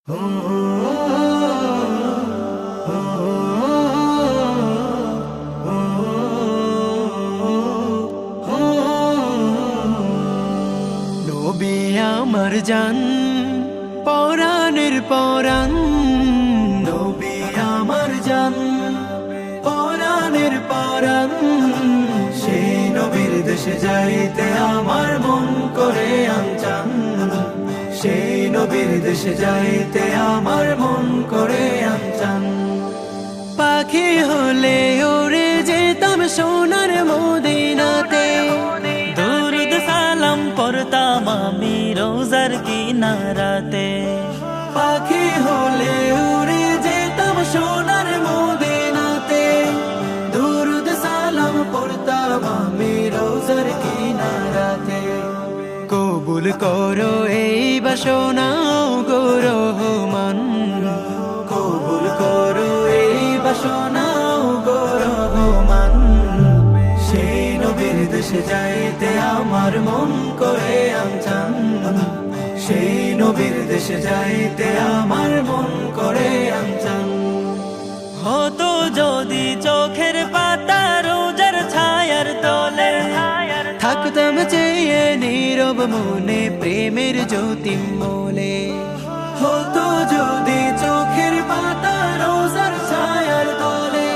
নবী আমার জান পরাণের পরাণ, নবী আমার জান পরাণের পরাণ। সেই নবীর দেশে যাইতে আমার মন করে আনচান, সেই নবীর দেশে যাইতে আমার মন করে আনচান। পাখি হলে ওরে যেতাম সোনার মদিনাতে, দুরুদ সালাম পড়তাম আমি রোজার কিনারাতে। পাখি হলে উড়ে যেতাম সোনার মদিনাতে, দুরুদ সালাম পড়তাম আমি রোজার কিনারাতে। কবুল করো এই বাসনা গো রহমান, কবুল করো এই বাসনা গো রহমান। সেই নবীর দেশে যাইতে আমার মন করে আনচান, সেই নবীর দেশে যাইতে আমার মন করে আনচান। হতো যদি চোখের পাতা রোজার ছায়ার তলে, থাকতাম চেয়ে নীরব মনে প্রেমের জ্যোতি মোলে। হতো যদি চোখের পাতা রোজার ছায়ার তলে,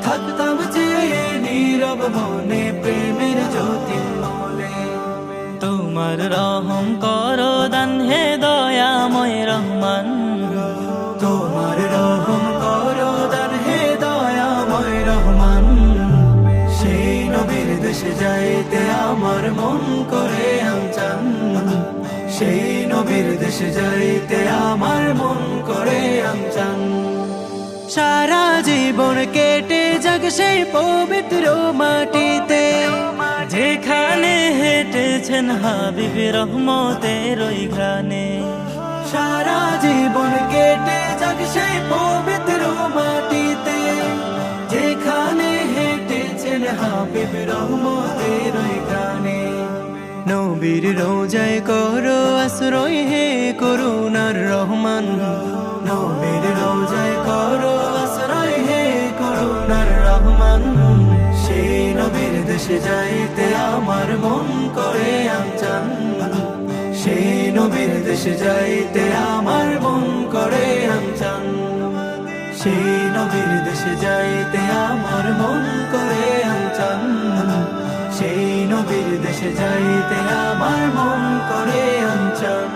থাকতাম চেয়ে নীরব মনে প্রেমের জ্যোতি মোলে। তোমার রহম করো দান হে দয়াময় রহমান। তোমার রহম করো দান হে দয়াময় রহমান। সেই নবীর দেশে যাইতে আমার মন করে আনচান, সেই নবীর দেশে যাইতে আমার মন করে আনচান। সারা জীবন কেটে যাক সেই পবিত্র মাটিতে, যেখানে হেঁটেছেন হাবিব রহমতের ওই ঘ্রাণে। সারা জীবন কেটে যাক সেই পবিত্র মাটিতে, যেখানে হেঁটেছেন হাবিব রহমতের ওই গানে। নবীর রোজায় করো আশ্রয় হে করুণার রহমান, নবীর রোজায় করো আশ্রয় হে করুণার রহমান। সেই নবীর দেশে যাইতে আমার মন করে আনচান, সেই নবীর দেশে যাইতে আমার মন করে আনচান। সেই নবীর দেশে যাইতে আমার মন করে আনচান, সেই নবীর দেশে যাইতে আমার মন করে আনচান।